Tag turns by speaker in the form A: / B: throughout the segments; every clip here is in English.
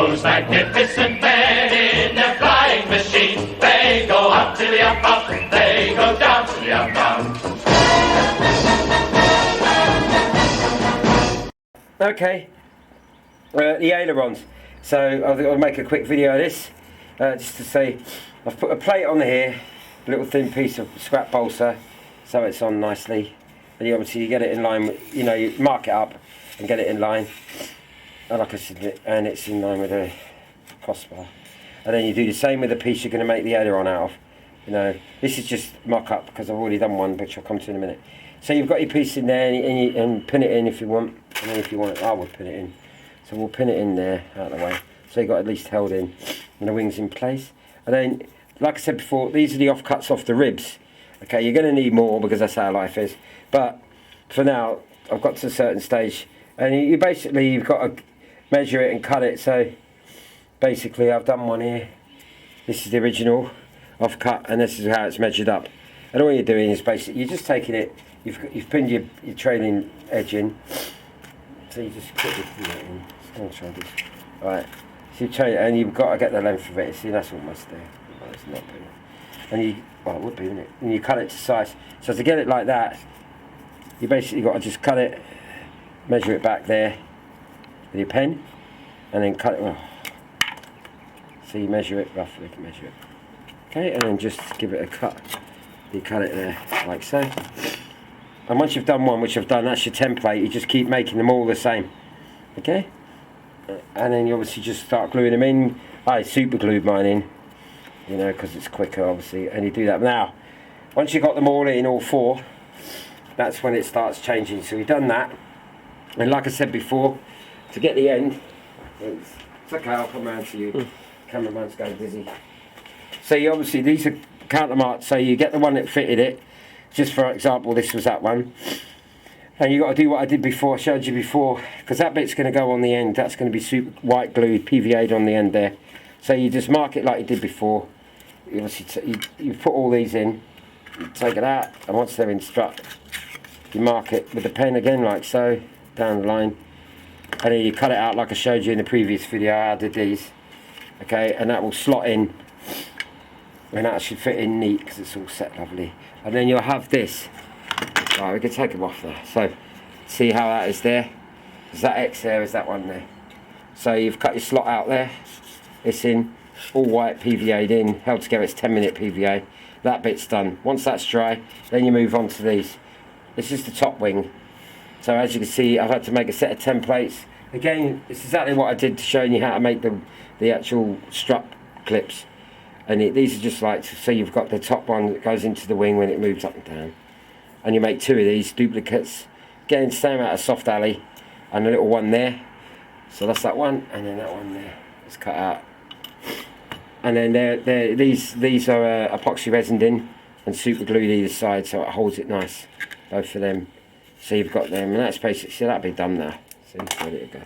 A: those magnificent men in their flying machines. They go up to the up, up, they go down to the up, down.
B: Okay, the ailerons. So I'll make a quick video of this, just to say, I've put a plate on here, a little thin piece of scrap balsa, so it's on nicely. And obviously you get it in line with, you mark it up and get it in line. And like I said, and it's in line with a crossbar. And then you do the same with the piece you're going to make the aileron out of. This is just mock up because I've already done one, which I'll come to in a minute. So you've got your piece in there, and pin it in if you want. And then if you want it, I would pin it in. So we'll pin it in there, out of the way. So you've got at least held in, and the wings in place. And then, like I said before, these are the offcuts off the ribs. Okay, you're going to need more because that's how life is. But for now, I've got to a certain stage, and you've got to measure it and cut it. So basically, I've done one here. This is the original offcut, and this is how it's measured up. And all you're doing is basically you're just taking it. You've pinned your trailing edge in, so you just put it in. I'm trying to do. Right. So you train it, and you've got to get the length of it. See, that's almost there. Well, it's not big. And it would be, wouldn't it? And you cut it to size. So to get it like that, you basically got to just cut it, measure it back there with your pen, and then cut it. Oh. So you measure it roughly, measure it. Okay, and then just give it a cut. You cut it there, like so. And once you've done one, which I've done, that's your template. You just keep making them all the same. Okay? And then you obviously just start gluing them in. I super glued mine in, because it's quicker, obviously. And you do that. Now, once you've got them all in, all four, that's when it starts changing. So we've done that. And like I said before, to get the end, it's okay, I'll come around to you. Cameraman's going busy. So you obviously, these are countermarked. So you get the one that fitted it. Just for example, this was that one. And you've got to do what I did before, showed you before, because that bit's going to go on the end. That's going to be super white glued, PVA'd on the end there. So you just mark it like you did before. You obviously you put all these in, you take it out, and once they're in strut, you mark it with the pen again, like so, down the line. And then you cut it out like I showed you in the previous video how I did these. Okay, and that will slot in. And that should fit in neat because it's all set lovely. And then you'll have this. Right, we can take them off there. So, see how that is there? Is that X there? Is that one there? So you've cut your slot out there. It's in, all white, PVA'd in, held together. It's 10-minute PVA. That bit's done. Once that's dry, then you move on to these. This is the top wing. So as you can see, I've had to make a set of templates. Again, it's exactly what I did, showing you how to make the actual strut clips. And these are just like, so you've got the top one that goes into the wing when it moves up and down. And you make two of these duplicates. Again, same out of soft alley. And a little one there. So that's that one, and then that one there. It's cut out. And then these are epoxy resined in and super glued either side, so it holds it nice. Both of them. So you've got them, and that's basically, so that'll be done now. So it's ready to go.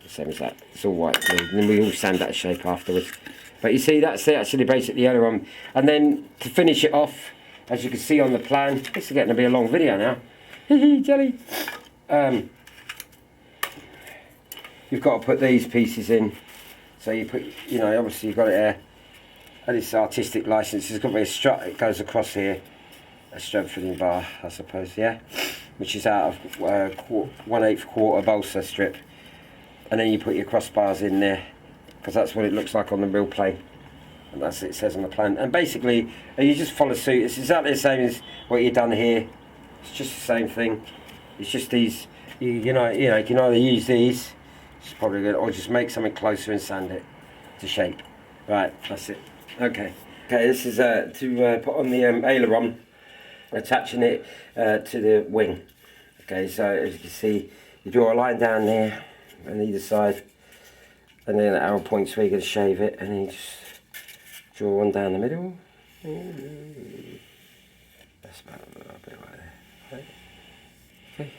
B: The same as that. It's all white glued. And then we all sand that shape afterwards. But you see, that's actually basically aileron. And then to finish it off, as you can see on the plan, this is getting to be a long video now. Jelly. You've got to put these pieces in. So you put, obviously you've got it there. And it's artistic license. There's got to be a strut that goes across here. A strengthening bar, I suppose, yeah. Which is out of 1/8 quarter balsa strip. And then you put your crossbars in there, because that's what it looks like on the real plane. And that's what it says on the plan. And basically, you just follow suit. It's exactly the same as what you've done here. It's just the same thing. It's just these, you can either use these, it's probably good, or just make something closer and sand it to shape. Right, that's it. Okay, this is to put on the aileron, attaching it to the wing. Okay, so as you can see, you draw a line down there on either side, and then the arrow points where you're going to shave it, and then you just draw one down the middle. That's about a little bit right there. Right. Okay.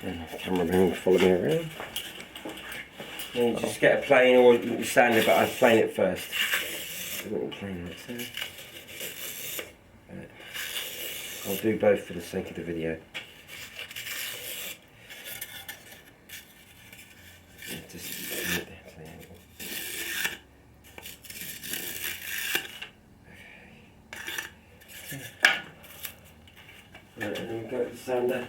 B: And the cameraman will follow me around. And you just get a plane, or you can stand it, but I plane it first. A little plane like so. I'll do both for the sake of the video. just and then go to the sander.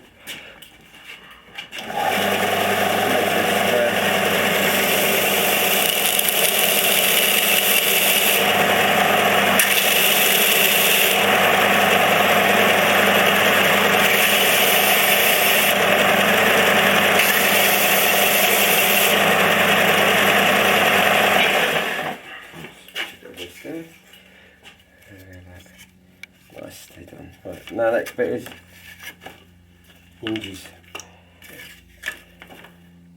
B: Nicely done. Right, now next bit is hinges.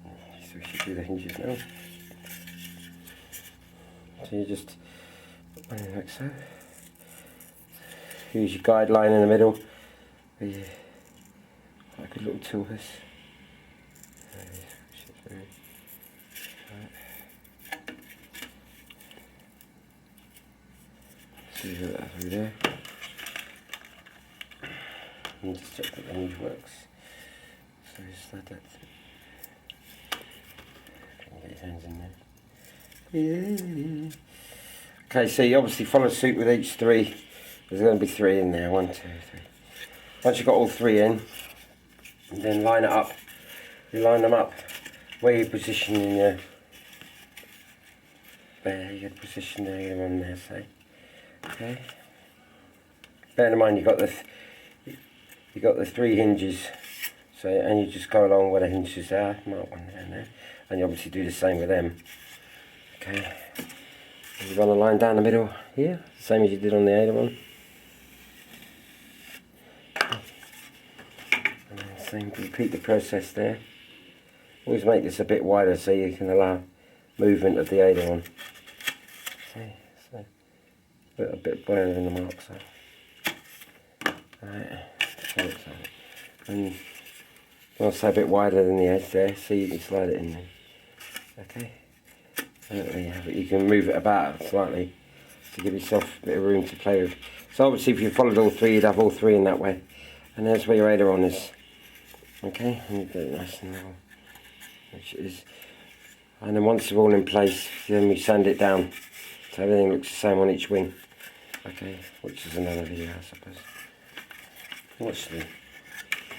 B: So we should do the hinges now. So you just like so. Use your guide line in the middle. Like a little tool this. So you put that through there. And just check that the hinge works. So just slide that through. Get your hands in there. Yeah. Okay, so you obviously follow suit with each three. There's going to be three in there. 1, 2, 3. Once you've got all three in, then line it up. You line them up where you position in your. There, you position there, you're on there, say. Okay. Bear in mind you've got the three hinges, so and you just go along where the hinges are, mark one there and there, and you obviously do the same with them. Okay, you run a line down the middle here, same as you did on the aileron. And then same, repeat the process there. Always make this a bit wider so you can allow movement of the aileron. See, so a bit wider than the mark, so. Right. And also a bit wider than the edge there, so you can slide it in there. Okay. You can move it about slightly to give yourself a bit of room to play with. So obviously if you followed all three, you'd have all three in that way. And there's where your aileron is. Okay, and you get it nice and level, which it is. And then once they're all in place, then we sand it down so everything looks the same on each wing. Okay, which is another video, I suppose. Watch the.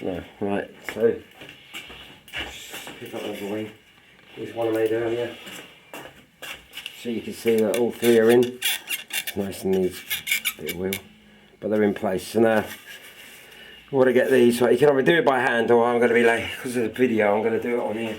B: No, right, so just pick up another wing. Here's one I made earlier. So you can see that all three are in. It's nice and neat, bit of wheel, but they're in place. So now we want to get these right. You can either do it by hand, or I'm going to be like, because of the video, I'm going to do it on here.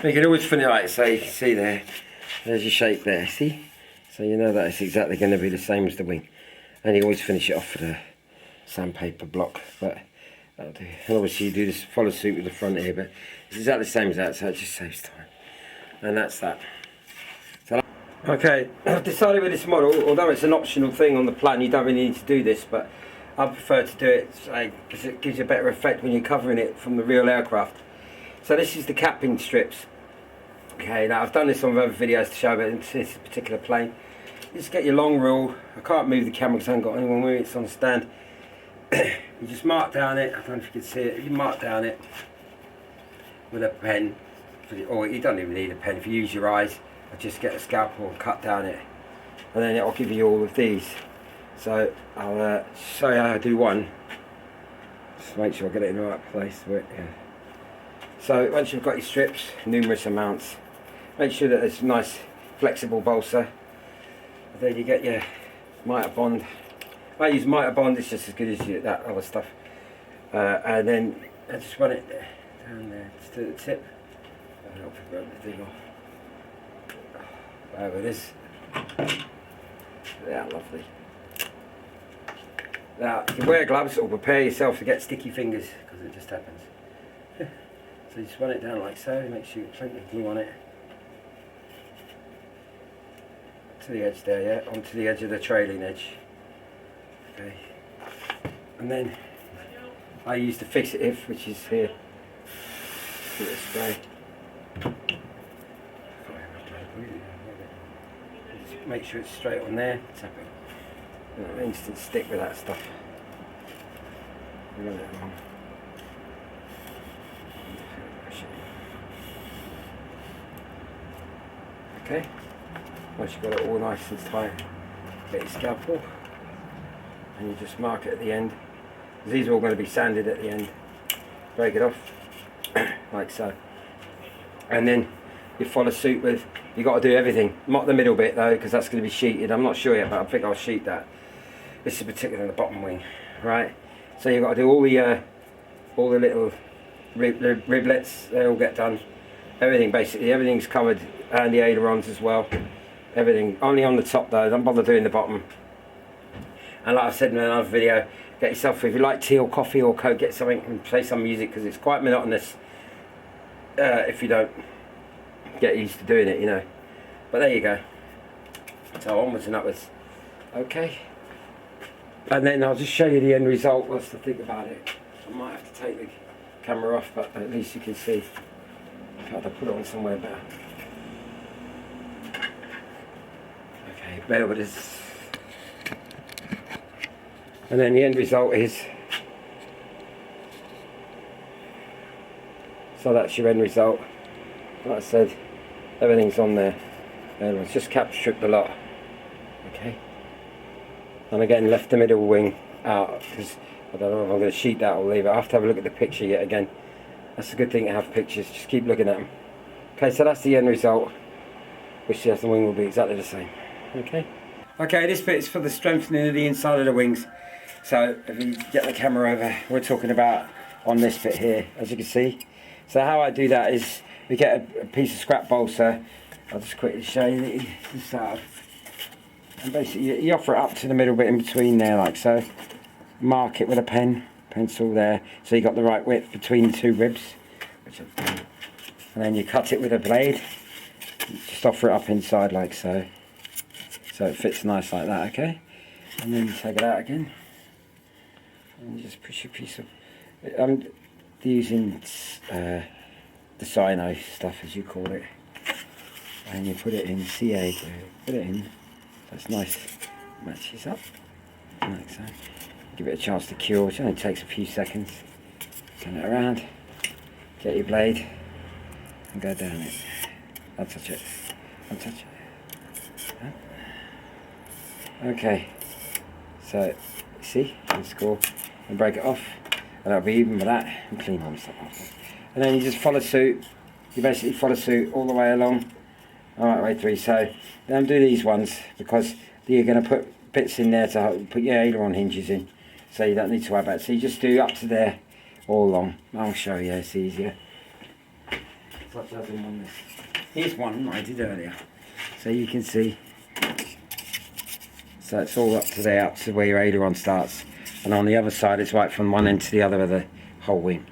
B: You can always finish like so you can see there's your shape there, see? So you know that it's exactly going to be the same as the wing. And you always finish it off with a sandpaper block, but that'll do. And obviously you do this follow suit with the front here, but it's exactly the same as that, so it just saves time. And that's that. So, okay, I've decided with this model, although it's an optional thing on the plan, you don't really need to do this, but I prefer to do it because it gives you a better effect when you're covering it from the real aircraft. So this is the capping strips. Okay, now I've done this on other videos to show, but in this particular plane, you just get your long rule. I can't move the camera because I haven't got anyone with it, it's on the stand. You just mark down it, I don't know if you can see it, you mark down it with a pen, or you don't even need a pen, if you use your eyes, I just get a scalpel and cut down it, and then it'll give you all of these. So I'll show you how I do one, just make sure I get it in the right place. Yeah. So once you've got your strips, numerous amounts, make sure that it's a nice flexible balsa. Then you get your miter bond. I use miter bond, it's just as good as that other stuff. And then I just run it down there, just to the tip. I don't forget the thing off. Over this. Yeah, lovely. Now, you can wear gloves or prepare yourself to get sticky fingers, because it just happens. So you just run it down like so, make sure you have plenty of glue on it. To the edge there, yeah, onto the edge of the trailing edge. Okay. And then I use the fixative, which is here. Give it a spray. Just make sure it's straight on there. Tap it. An instant stick with that stuff. Run it along. Okay. Once you've got it all nice and tight, get your scalpel and you just mark it at the end. These are all going to be sanded at the end. Break it off like so. And then you follow suit with, you've got to do everything. Not the middle bit though, because that's going to be sheeted. I'm not sure yet, but I think I'll sheet that. This is particularly the bottom wing, right? So you've got to do all the little riblets, they all get done. Everything basically, everything's covered, and the aelerons as well. Everything, only on the top though, don't bother doing the bottom. And like I said in another video, get yourself, if you like tea or coffee or coke, get something and play some music, because it's quite monotonous if you don't get used to doing it, you know. But there you go. So onwards and upwards. Okay. And then I'll just show you the end result. What's to think about it? I might have to take the camera off, but at least you can see. I'll have to put it on somewhere better. Okay, bear with us. And then the end result is, so that's your end result. Like I said, everything's on there. And it's just cap stripped a lot. Okay. And again, left the middle wing out, because I don't know if I'm going to sheet that or leave it. I have to have a look at the picture yet again. That's a good thing to have pictures, just keep looking at them. Okay, so that's the end result, which the other wing will be exactly the same. Okay. Okay, this bit is for the strengthening of the inside of the wings. So if you get the camera over, we're talking about on this bit here, as you can see. So how I do that is, we get a piece of scrap balsa. I'll just quickly show you that you start. And basically you offer it up to the middle bit in between there, like so. Mark it with a pencil there, so you got the right width between the two ribs. Which I've done. And then you cut it with a blade. Just offer it up inside like so. So it fits nice like that, okay? And then you take it out again. And you just push your piece of... I'm using the cyno stuff, as you call it. And you put it in CA, put it in. That's nice. Matches up. Like so. Give it a chance to cure, which only takes a few seconds. Turn it around. Get your blade. And go down it. I'll touch it. I'll touch it. Okay. So, see? And score. And break it off. And that'll be even with that. And clean all the stuff off. And then you just follow suit. You basically follow suit all the way along. Alright, way through. So, don't do these ones, because you're going to put bits in there to put your aileron hinges in. So you don't need to worry about it. So you just do up to there all along. I'll show you, it's easier. Here's one I did earlier. So you can see. So it's all up to there, up to where your aileron starts. And on the other side, it's right from one end to the other of the whole wing.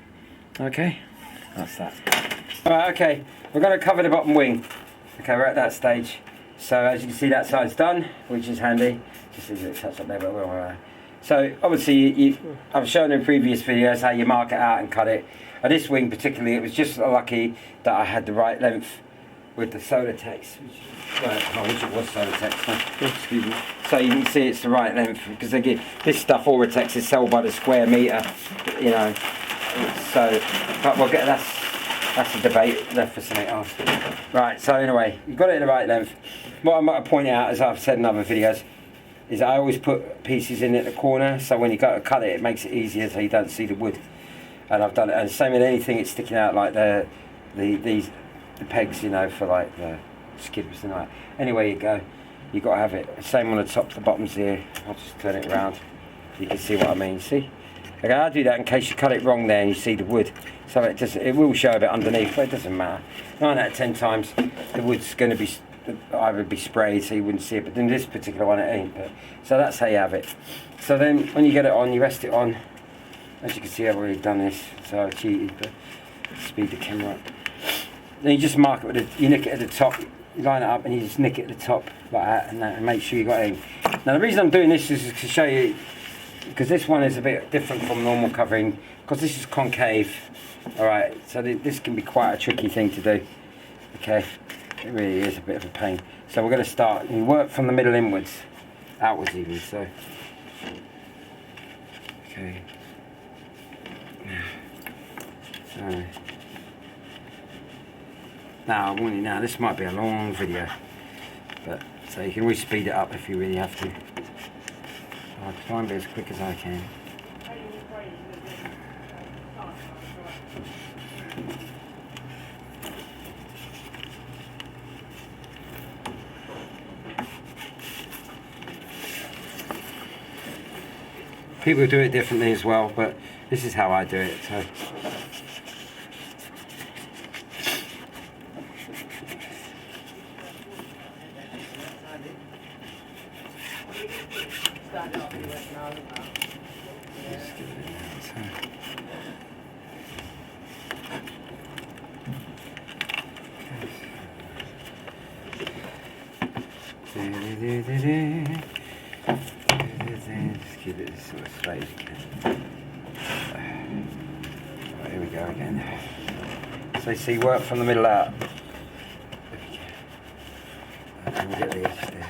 B: Okay, that's that. Alright, okay, we're going to cover the bottom wing. Okay, we're at that stage. So as you can see, that side's done, which is handy. Just a little touch up there, but we're so obviously, I've shown in previous videos how you mark it out and cut it. And this wing particularly, it was just lucky that I had the right length with the Solatex, which it was Solatex. Excuse me. So you can see it's the right length, because again, this stuff, Oratex, is sold by the square metre, you know. So, but we'll get that's a debate left for something else. Right. So anyway, you've got it in the right length. What I might point out, as I've said in other videos, is I always put pieces in at the corner, so when you go to cut it, it makes it easier so you don't see the wood. And I've done it, and same with anything it's sticking out, like the pegs, you know, for like the skippers and that. Anyway you go, you've got to have it. Same on the top, the bottoms here. I'll just turn it around. You can see what I mean, see? Okay, I'll do that in case you cut it wrong there and you see the wood. So it will show a bit underneath, but it doesn't matter. 9 out of 10 times the wood's going to be either be sprayed so you wouldn't see it, but in this particular one it ain't. But, so that's how you have it. So then when you get it on, you rest it on. As you can see, I've already done this, so I cheated, but speed the camera up. Then you just mark it with you nick it at the top, you line it up and you just nick it at the top like that, and make sure you got aim. Now the reason I'm doing this is to show you, because this one is a bit different from normal covering, because this is concave. Alright, so this can be quite a tricky thing to do. Okay, it really is a bit of a pain. So we're going to start, we work from the middle inwards, outwards even, so. Okay. So. Now, I want you now, this might be a long video, but so you can always speed it up if you really have to. I'll try and be as quick as I can. People do it differently as well, but this is how I do it. So. Just keep it as sort of straight as you can. Right, here we go again. So you see, work from the middle out. And we'll get the edge there.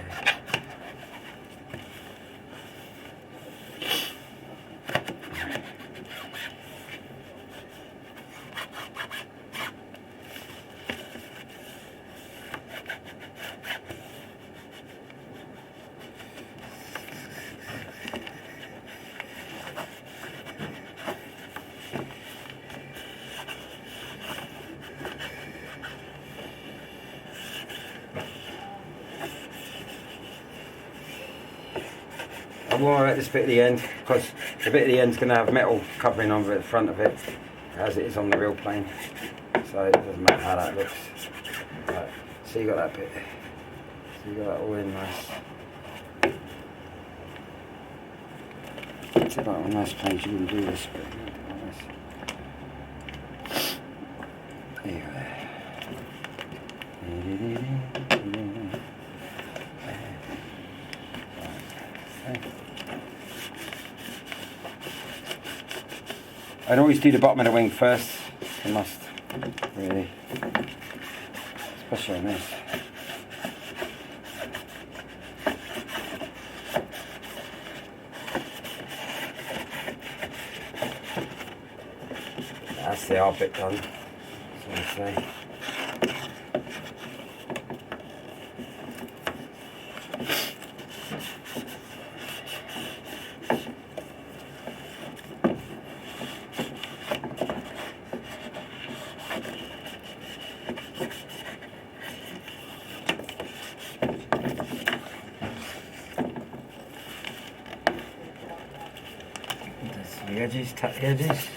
B: I will worry about this bit at the end, because the bit at the end is going to have metal covering over the front of it, as it is on the real plane. So it doesn't matter how that looks. Right, so you got that bit. So you got that all in nice. It's about on nice planes you wouldn't do this, but there you go. I'd always do the bottom of the wing first. I must, really, especially on this. That's the hard bit done, so I say. The edges, tuck the edges.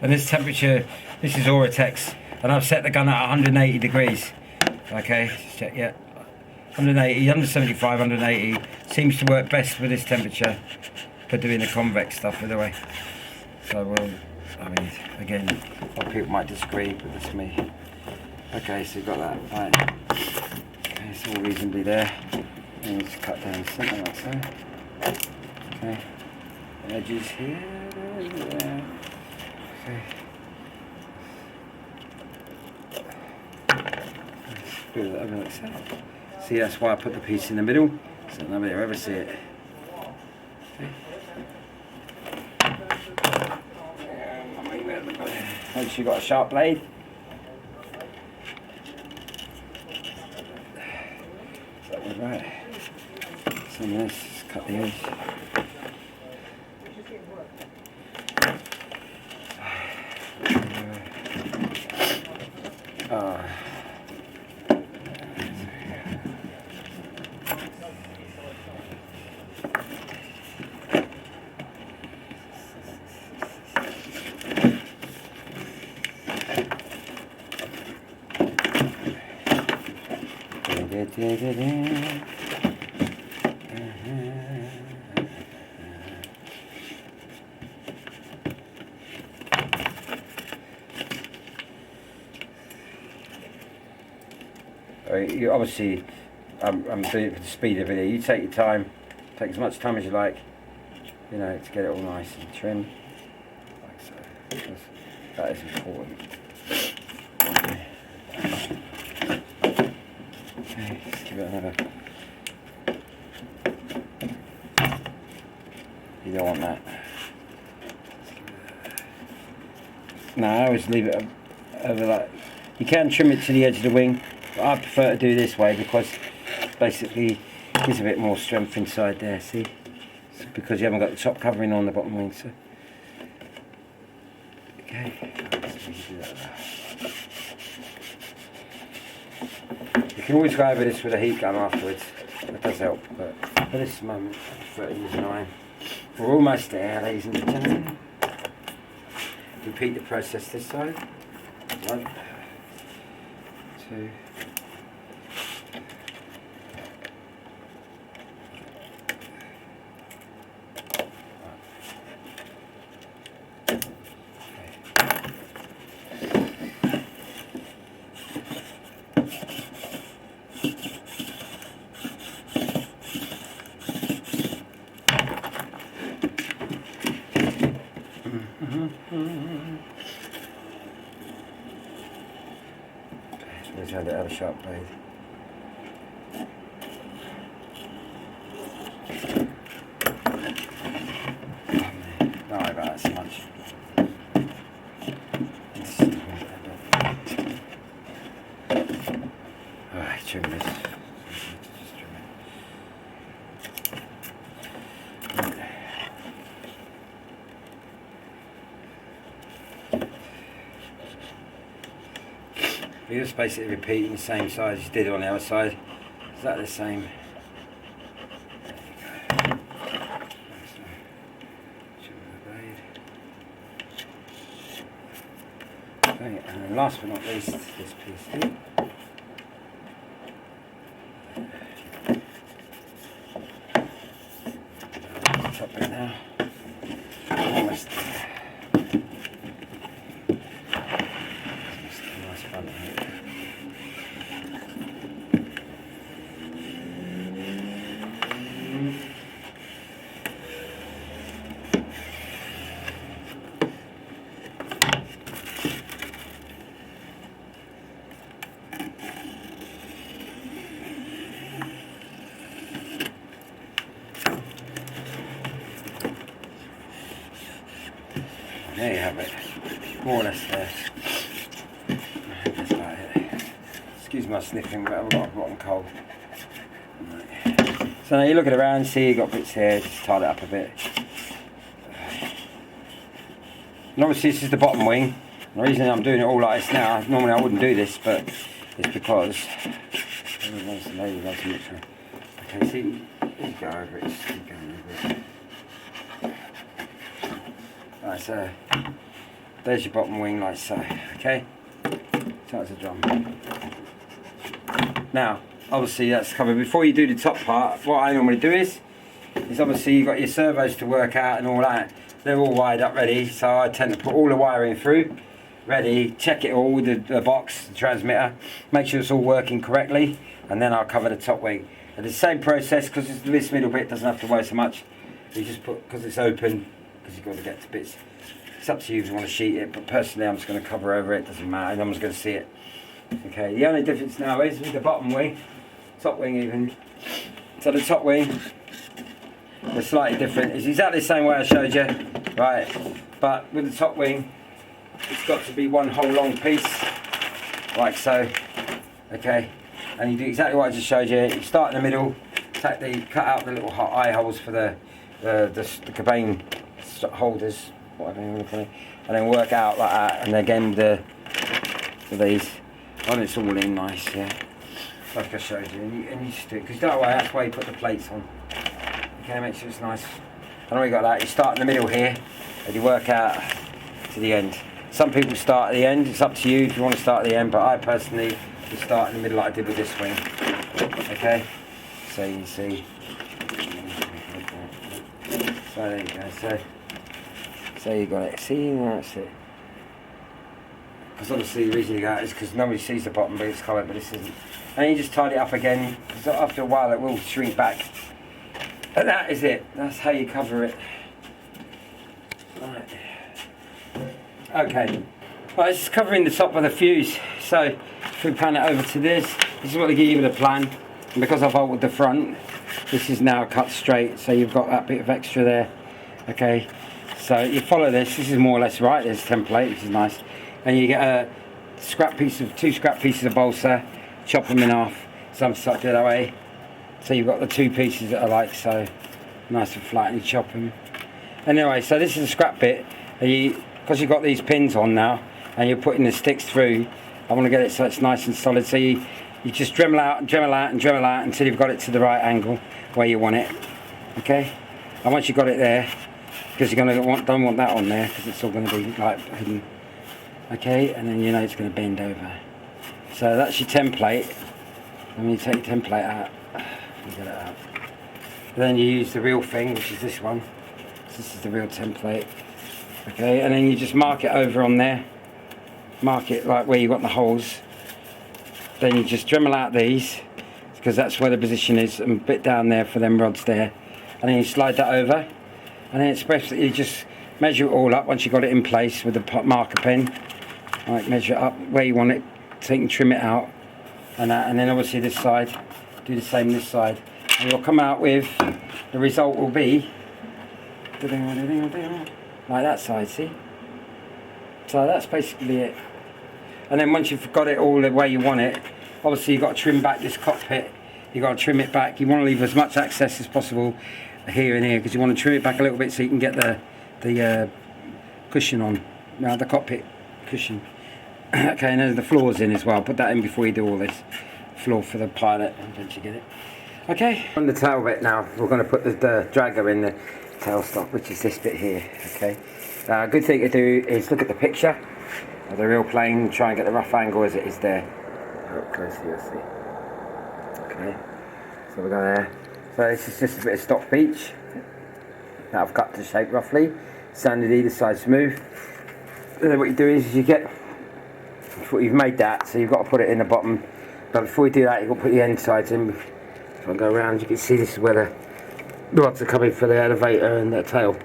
B: And this temperature, this is Oratex, and I've set the gun at 180 degrees. Okay, just check, yeah. 180, 175, 180 seems to work best with this temperature for doing the convex stuff, by the way. So we'll, I mean, again, a lot of people might disagree, but that's me. Okay, so you've got that, right. Okay, it's all reasonably there. And just cut down the centre like so. Okay, edges here, there. Okay. Do that over like so. See, that's why I put the piece in the middle, so nobody will ever see it. Okay. Make sure you've got a sharp blade. That was right. Some of this, just cut the edge. You obviously, I'm doing it for the speed of the video. You take your time, take as much time as you like, you know, to get it all nice and trim, like so. That is important. Okay, let's give it another. You don't want that. No, I always leave it over like. You can trim it to the edge of the wing. I prefer to do this way because basically it gives a bit more strength inside there, see? It's because you haven't got the top covering on the bottom wing, so. Okay. You can always go over this with a heat gun afterwards. That does help, but for this moment I prefer to use an iron. We're almost there, ladies and gentlemen. Repeat the process this side. 1, 2. Let's have a sharp blade. Don't worry about that so much. Alright, trim this. You're just basically repeating the same size you did on the other side. Is that the same? Okay, and then last but not least, this piece here. Top it now. Almost there. Nice front here. There you have it, more or less there. That's about it. Excuse my sniffing, but I've got a rotten cold. Right. So now you're looking around, see you've got bits here, just tie it up a bit. And obviously this is the bottom wing. The reason I'm doing it all like this now, normally I wouldn't do this, but it's because the lady loves it. Okay, see, you go over it, just keep going over it. Right, so there's your bottom wing like so, okay? So that's a drum. Now, obviously that's covered. Before you do the top part, what I normally do is obviously you've got your servos to work out and all that. They're all wired up ready, so I tend to put all the wiring through, ready, check it all with the box, the transmitter, make sure it's all working correctly, and then I'll cover the top wing. And the same process, because this middle bit doesn't have to weigh so much, you just put, because it's open, because you've got to get to bits. It's up to you if you want to sheet it, but personally I'm just going to cover over it, doesn't matter, no one's going to see it. Okay, the only difference now is with the bottom wing, top wing even. So the top wing, they're slightly different. It's exactly the same way I showed you, right? But with the top wing, it's got to be one whole long piece, like so. Okay, and you do exactly what I just showed you. You start in the middle, cut out the little eye holes for the cabane holders, whatever you want to call it, and then work out like that. And again with these, and it's all in nice, yeah, like I showed you. And you just do it because that way, that's why you put the plates on. Okay, make sure it's nice. And we got that. You start in the middle here, and you work out to the end. Some people start at the end. It's up to you if you want to start at the end, but I personally would start in the middle like I did with this wing. Okay, so you can see. So there you go. So you got it. See, that's it. Because obviously the reason you got it is because nobody sees the bottom, but it's covered, but this isn't. And you just tidy it up again, because after a while it will shrink back. And that is it. That's how you cover it. Right. Okay. Right, this is covering the top of the fuse. So if we pan it over to this is what they give you with a plan. And because I've altered the front, this is now cut straight, so you've got that bit of extra there. Okay. So you follow this. This is more or less right. There's a template, which is nice. And you get a two scrap pieces of balsa, chop them in half. Some such that way. So you've got the two pieces that are like so, nice and flat, and you chop them. Anyway, so this is a scrap bit. Because you've got these pins on now, and you're putting the sticks through. I want to get it so it's nice and solid. So you just Dremel out and Dremel out and Dremel out until you've got it to the right angle where you want it. Okay. And once you've got it there, because you're don't want that on there because it's all going to be like hidden. Okay, and then you know it's going to bend over. So that's your template. And you take your template out, you get it out. Then you use the real thing, which is this one. So this is the real template. Okay, and then you just mark it over on there. Mark it like where you got the holes. Then you just Dremel out these, because that's where the position is, and a bit down there for them rods there. And then you slide that over. And then it's best that you just measure it all up once you've got it in place with the marker pen. Like measure it up where you want it, so you can trim it out. And then obviously this side, do the same this side. And you'll come out with, the result will be, like that side, see? So that's basically it. And then once you've got it all the way you want it, obviously you've got to trim back this cockpit. You've got to trim it back. You want to leave as much access as possible here and here, because you want to trim it back a little bit so you can get the cushion on. Now the cockpit cushion. Okay, and there's the floors in as well. Put that in before you do all this. Floor for the pilot, don't you get it? Okay. On the tail bit now, we're going to put the dragger in the tailstock, which is this bit here. Okay. Good thing to do is look at the picture of the real plane, try and get the rough angle as it is there. Up close here, see. Okay. So we're going there. So this is just a bit of stock beach that I've cut to shape roughly. Sanded either side smooth. And then what you do is you get, you've made that, so you've got to put it in the bottom. But before you do that, you've got to put the end sides in. If I go around, you can see this is where the rods are coming for the elevator and the tail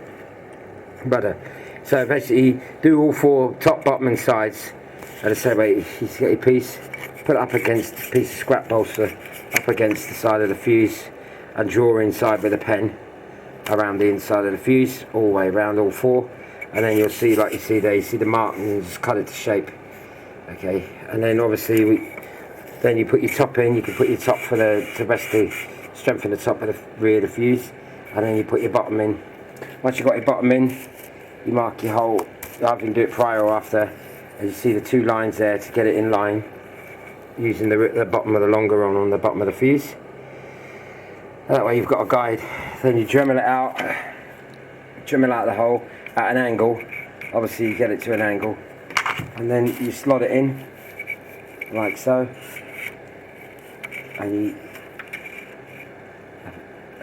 B: rudder. So basically, do all four top, bottom, and sides. At the same way, you get your piece, put it up against a piece of scrap balsa, up against the side of the fuse, and draw inside with a pen around the inside of the fuse, all the way around all four. And then you'll see, like you see there, you see the markings, cut it to shape. Okay, and then obviously then you put your top in. You can put your top for to rest the strengthen the top of the rear of the fuse, and then you put your bottom in. Once you've got your bottom in, you mark your hole. I can do it prior or after, and you see the two lines there to get it in line, using the bottom of the longer one on the bottom of the fuse. That way you've got a guide. Then you Dremel it out, the hole at an angle. Obviously you get it to an angle, and then you slot it in like so, and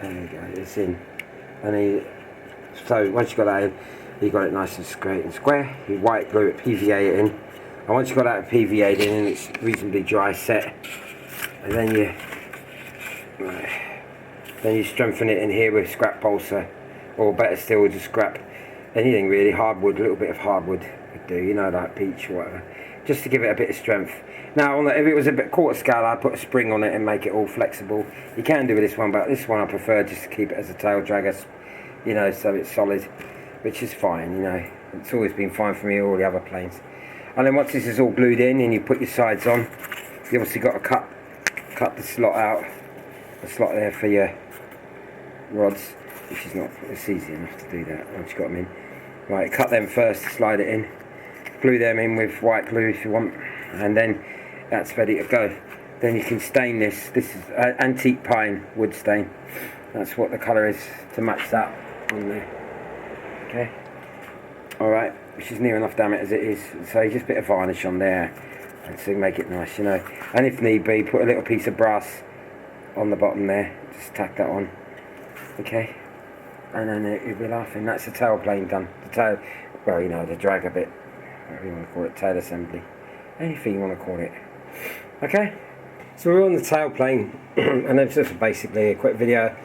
B: there you go, it's in. And then so once you've got that in, you've got it nice and straight and square. You white glue it, PVA it in, and once you've got that PVA'd in and it's reasonably dry set, and then you strengthen it in here with scrap balsa, or better still just scrap anything really, hardwood, a little bit of hardwood would do, you know, like peach or whatever, just to give it a bit of strength. Now if it was a bit quarter scale, I'd put a spring on it and make it all flexible. You can do with this one, but this one I prefer just to keep it as a tail dragger, you know, so it's solid, which is fine, you know. It's always been fine for me, all the other planes. And then once this is all glued in and you put your sides on, you obviously got to cut the slot out, the slot there for your rods, which is not, it's easy enough to do that once you've got them in. Right, cut them first, slide it in, glue them in with white glue if you want, and then that's ready to go. Then you can stain this. This is antique pine wood stain. That's what the colour is to match that on there. Okay. Alright, which is near enough damn it as it is. So just a bit of varnish on there, and to make it nice, you know. And if need be, put a little piece of brass on the bottom there. Just tack that on. Okay. And then you'll be laughing. That's the tail plane done. The tail, well, you know, the drag a bit. Whatever you want to call it, tail assembly. Anything you want to call it. Okay. So we're on the tail plane, and it's just basically a quick video.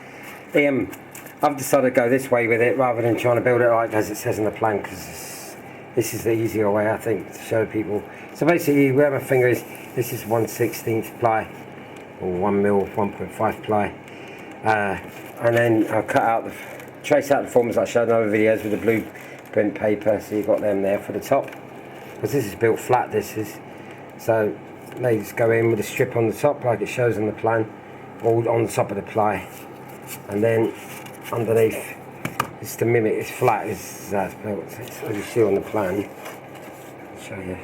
B: I've decided to go this way with it rather than trying to build it like as it says on the plan, because this is the easier way, I think, to show people. So basically, where my finger is, this is 1/16 ply, or 1mm, 1.5 ply, and then I'll trace out the forms I showed in other videos with the blueprint paper. So you've got them there for the top, because this is built flat. This is so. They just go in with a strip on the top like it shows on the plan, all on the top of the ply, and then underneath it's to mimic it's flat as it's built. As you see on the plan, I'll show you,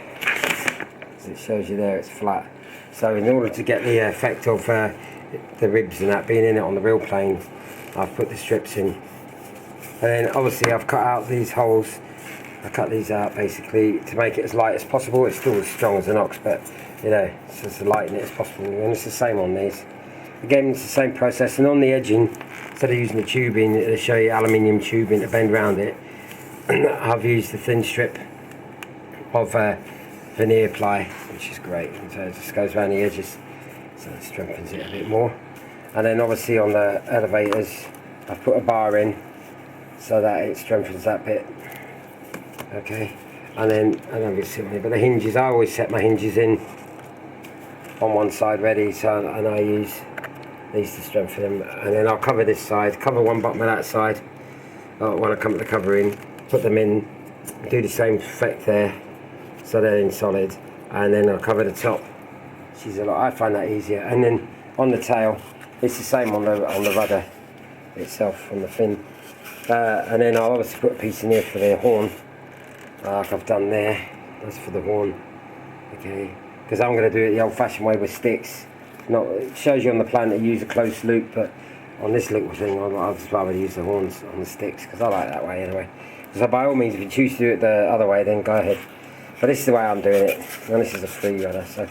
B: as it shows you there, it's flat. So in order to get the effect of the ribs and that being in it on the real plane, I've put the strips in, and then obviously I've cut out these holes. I cut these out basically to make it as light as possible. It's still as strong as an ox, but you know, it's just to lighten it as possible. And it's the same on these. Again, it's the same process. And on the edging, instead of using the tubing, to show you aluminium tubing to bend around it, I've used a thin strip of veneer ply, which is great. And so it just goes around the edges, so it strengthens it a bit more. And then obviously on the elevators, I've put a bar in so that it strengthens that bit. Okay, and then but the hinges, I always set my hinges in on one side ready, so and I use these to strengthen them, and then I'll cover this side, cover one bottom of that side when I come to the covering, put them in, do the same effect there, so they're in solid, and then I'll cover the top. I find that easier. And then on the tail, it's the same on the rudder itself, on the fin, and then I'll obviously put a piece in here for the horn. Like I've done there, that's for the horn, okay, because I'm going to do it the old fashioned way with sticks. It shows you on the plan to use a close loop, but on this little thing I'd just rather use the horns on the sticks, because I like that way anyway. So by all means, if you choose to do it the other way, then go ahead, but this is the way I'm doing it, and this is a free rudder. So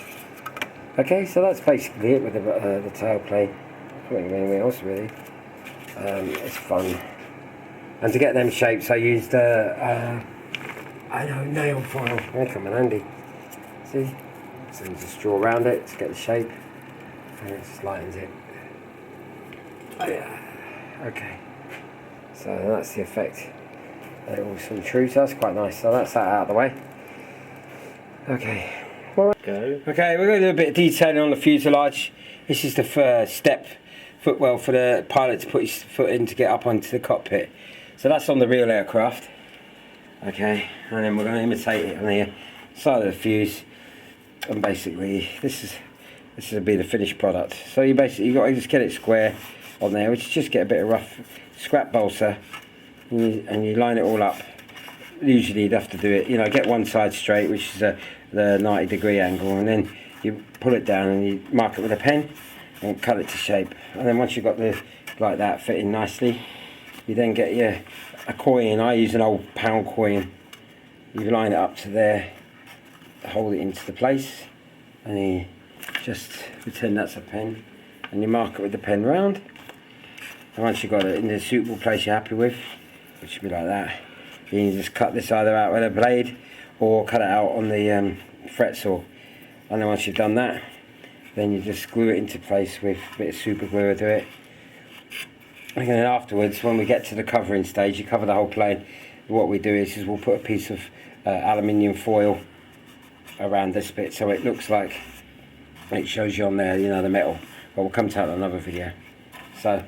B: okay, so that's basically it with the tail plane. Not anything else really. It's fun, and to get them shapes I used nail file. They come in handy. See? So you just draw around it to get the shape, and it just lightens it. Oh yeah. Okay. So that's the effect. They're all some true, so that's quite nice. So that's that out of the way. Okay. Okay, we're going to do a bit of detailing on the fuselage. This is the first step footwell for the pilot to put his foot in to get up onto the cockpit. So that's on the real aircraft. Okay, and then we're going to imitate it on the side of the fuse, and basically this will be the finished product. So you got to just get it square on there, which is just get a bit of rough scrap balsa, and you line it all up. Usually you'd have to do it, you know, get one side straight, which is the 90-degree angle, and then you pull it down and you mark it with a pen and cut it to shape. And then once you've got this like that fitting nicely, you then get a coin. I use an old pound coin. You line it up to there, hold it into the place, and you just pretend that's a pen, and you mark it with the pen round. And once you've got it in a suitable place you're happy with, which should be like that, you just cut this either out with a blade or cut it out on the fret saw. And then once you've done that, then you just glue it into place with a bit of super glue to it. And then afterwards, when we get to the covering stage, you cover the whole plane. What we do is we'll put a piece of aluminium foil around this bit, so it looks like it shows you on there, you know, the metal. But we'll come to that in another video. So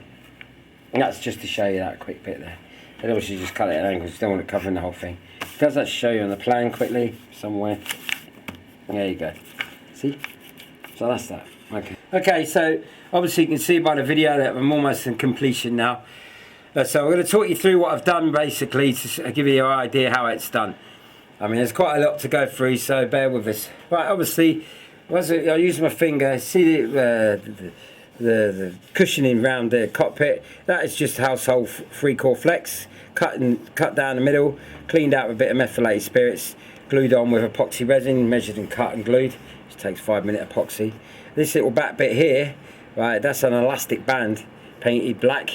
B: that's just to show you that quick bit there. And obviously just cut it at angles, you don't want it covering the whole thing. Does that show you on the plan quickly somewhere? There you go. See? So that's that. Okay, so obviously you can see by the video that I'm almost in completion now. So we're going to talk you through what I've done basically to give you an idea how it's done. I mean, there's quite a lot to go through, so bear with us. Right, obviously, I use my finger, see the cushioning around the cockpit. That is just household 3-core flex, cut down the middle, cleaned out with a bit of methylated spirits, glued on with epoxy resin, measured and cut and glued. It takes 5-minute epoxy. This little back bit here, Right, that's an elastic band painted black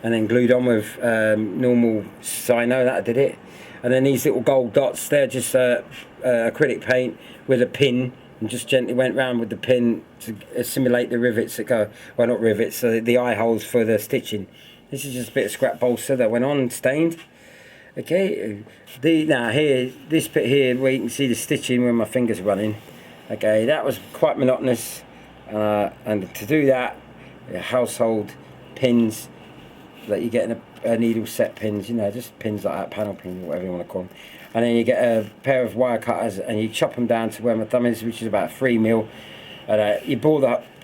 B: and then glued on with normal cyano. That did it. And then these little gold dots, they're just acrylic paint with a pin, and just gently went round with the pin to simulate the rivets that go, well, not rivets, the eye holes for the stitching. This is just a bit of scrap balsa that went on stained. Okay, now here, this bit here where you can see the stitching when my fingers are running. Okay, that was quite monotonous, and to do that, household pins that you get in a needle set pins, you know, just pins like that, panel pins, whatever you want to call them. And then you get a pair of wire cutters and you chop them down to where my thumb is, which is about 3mm. And you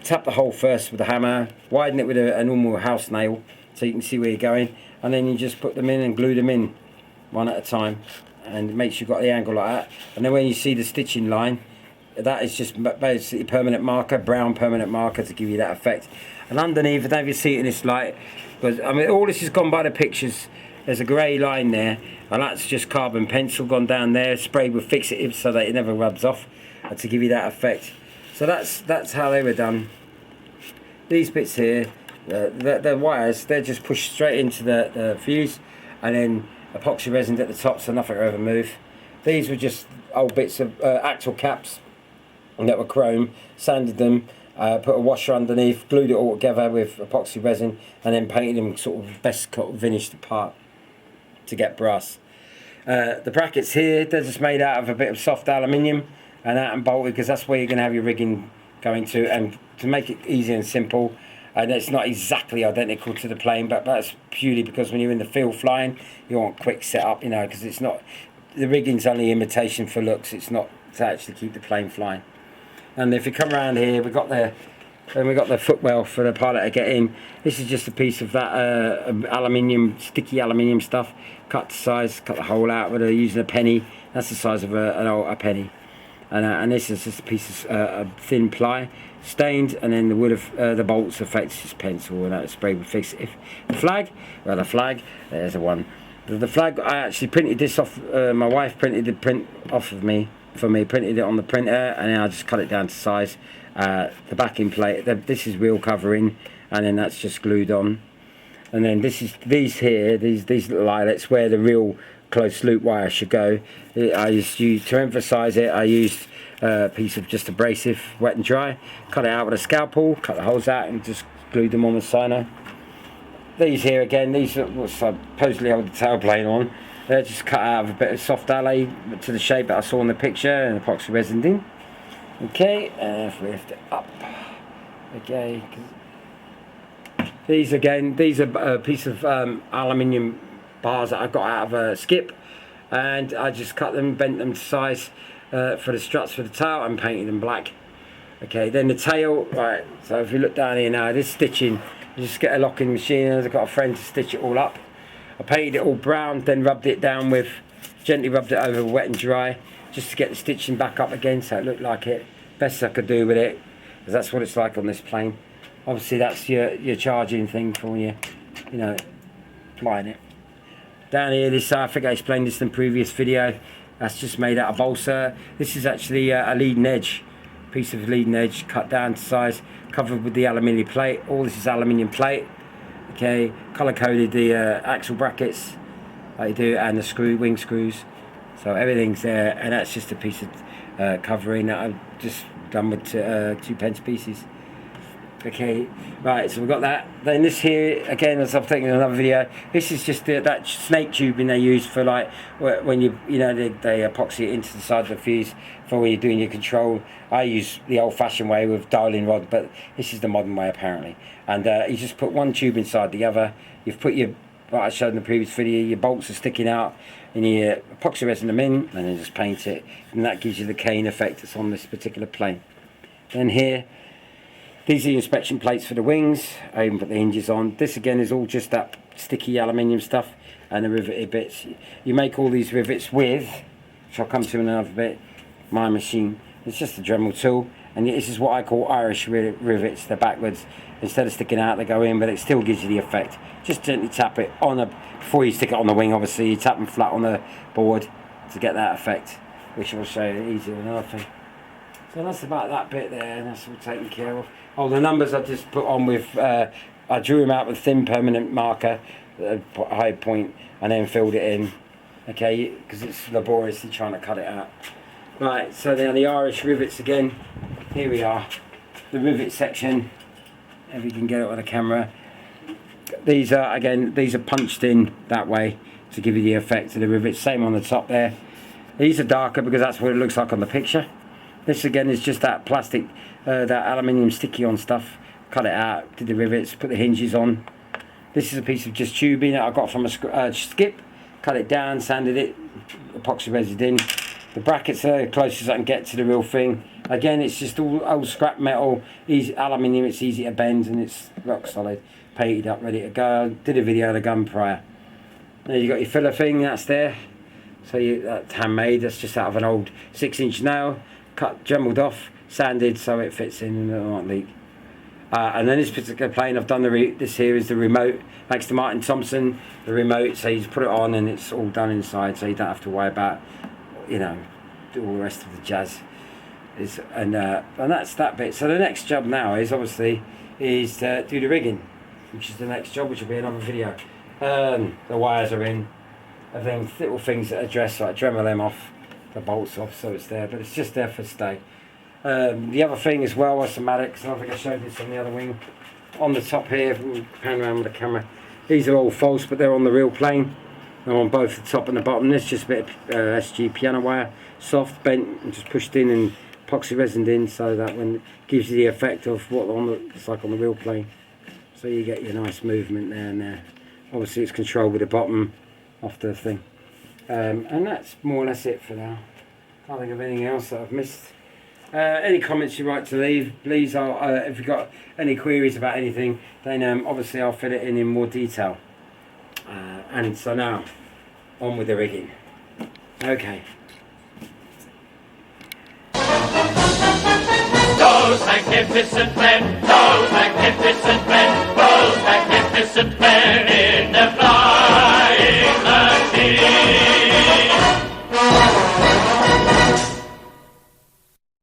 B: tap the hole first with a hammer, widen it with a normal house nail so you can see where you're going, and then you just put them in and glue them in one at a time, and make sure you've got the angle like that. And then when you see the stitching line, that is just basically permanent marker, brown permanent marker, to give you that effect. And underneath, I don't know if you see it in this light, but I mean, all this has gone by the pictures. There's a grey line there, and that's just carbon pencil gone down there, sprayed with fixative so that it never rubs off, to give you that effect. So that's how they were done. These bits here, the wires, they're just pushed straight into the fuse, and then epoxy resin at the top so nothing will ever move. These were just old bits of axle caps that were chrome, sanded them, put a washer underneath, glued it all together with epoxy resin, and then painted them sort of best finished apart to get brass. The brackets here, they're just made out of a bit of soft aluminium and that and bolted, because that's where you're going to have your rigging going to, and to make it easy and simple. And it's not exactly identical to the plane, but that's purely because when you're in the field flying, you want quick setup, you know, because it's not, the rigging's only imitation for looks, it's not to actually keep the plane flying. And if you come around here, we've got the footwell for the pilot to get in. This is just a piece of that aluminium, sticky aluminium stuff, cut to size, cut the hole out with using a penny. That's the size of a penny. And this is just a piece of thin ply, stained, and then the wood of the bolts affects just pencil, and that's sprayed with fixative. The flag, there's the one. The flag, I actually printed this off. My wife printed the print off of me. For me, printed it on the printer, and then I just cut it down to size. The backing plate, this is wheel covering, and then that's just glued on. And then these little eyelets where the real close loop wire should go. I just used, to emphasise it, I used a piece of just abrasive, wet and dry, cut it out with a scalpel, cut the holes out, and just glued them on with cyano. These here again, these are what supposedly hold the tailplane on. They're just cut out of a bit of soft alley to the shape that I saw in the picture, and epoxy resin in. Okay, and if we lift it up, okay. These are a piece of aluminium bars that I got out of a skip, and I just cut them, bent them to size for the struts for the tail, and painted them black. Okay, then the tail, right, so if you look down here now, this stitching, you just get a locking machine, and I've got a friend to stitch it all up. I painted it all brown, then gently rubbed it over wet and dry, just to get the stitching back up again so it looked like it. Best I could do with it, because that's what it's like on this plane. Obviously that's your charging thing for when you know, flying it. Down here, this, I think I explained this in the previous video, that's just made out of balsa. This is actually a leading edge, piece of leading edge cut down to size, covered with the aluminium plate. All this is aluminium plate. Okay, colour coded the axle brackets like you do, and the wing screws, so everything's there, and that's just a piece of covering that I've just done with 2 pieces. Okay, right, so we've got that. Then this here, again, as I've taken in another video, this is just that snake tubing they use for, like, when they epoxy it into the side of the fuse for when you're doing your control. I use the old-fashioned way with dialing rod, but this is the modern way apparently. And you just put one tube inside the other. You've put your, like I showed in the previous video, your bolts are sticking out, and you epoxy resin them in, and then just paint it, and that gives you the cane effect that's on this particular plane. Then here, these are the inspection plates for the wings. I even put the hinges on. This again is all just that sticky aluminium stuff and the riveted bits. You make all these rivets with, which I'll come to in another bit, my machine. It's just a Dremel tool, and this is what I call Irish rivets. They're backwards. Instead of sticking out, they go in, but it still gives you the effect. Just gently tap it on before you stick it on the wing, obviously, you tap them flat on the board to get that effect, which I'll show you easier than another thing. So that's about that bit there, and that's all taken care of. Oh, the numbers I just put on with, I drew them out with thin permanent marker, high point, and then filled it in. Okay, because it's laboriously trying to cut it out. Right, so now the Irish rivets again. Here we are, the rivet section. If you can get it on the camera. These are, again, these are punched in that way to give you the effect of the rivets. Same on the top there. These are darker because that's what it looks like on the picture. This again is just that plastic, that aluminium sticky on stuff. Cut it out, did the rivets, put the hinges on. This is a piece of just tubing that I got from a skip. Cut it down, sanded it, epoxy resin in. The brackets are the closest I can get to the real thing. Again, it's just all old scrap metal, easy aluminium. It's easy to bend and it's rock solid. Painted up, ready to go. I did a video of the gun prior. Now you got your filler thing, that's there. So that's handmade. That's just out of an old 6-inch nail, cut, jumbled off, sanded so it fits in and it won't leak. And then this particular plane, I've done this here is the remote, thanks to Martin Thompson, the remote, so you just put it on and it's all done inside, so you don't have to worry about, you know, do all the rest of the jazz. And that's that bit. So the next job now is obviously to do the rigging, which is the next job, which will be another video. The wires are in, and then little things that address, like dremel them off, the bolts off, so it's there, but it's just there for stay. The other thing as well was some Maddox, and I think I showed this on the other wing. On the top here, pan around with the camera, these are all false, but they're on the real plane. They're on both the top and the bottom. This is just a bit of SG piano wire, soft, bent, and just pushed in and epoxy resined in, so that when it gives you the effect of what it's like on the real plane. So you get your nice movement there and there. Obviously it's controlled with the bottom off the thing. And that's more or less it for now. Can't think of anything else that I've missed. Any comments you'd like to leave, please. If you've got any queries about anything, then obviously I'll fill it in more detail. And so now, on with the rigging. Okay.
A: Those magnificent men, those magnificent men.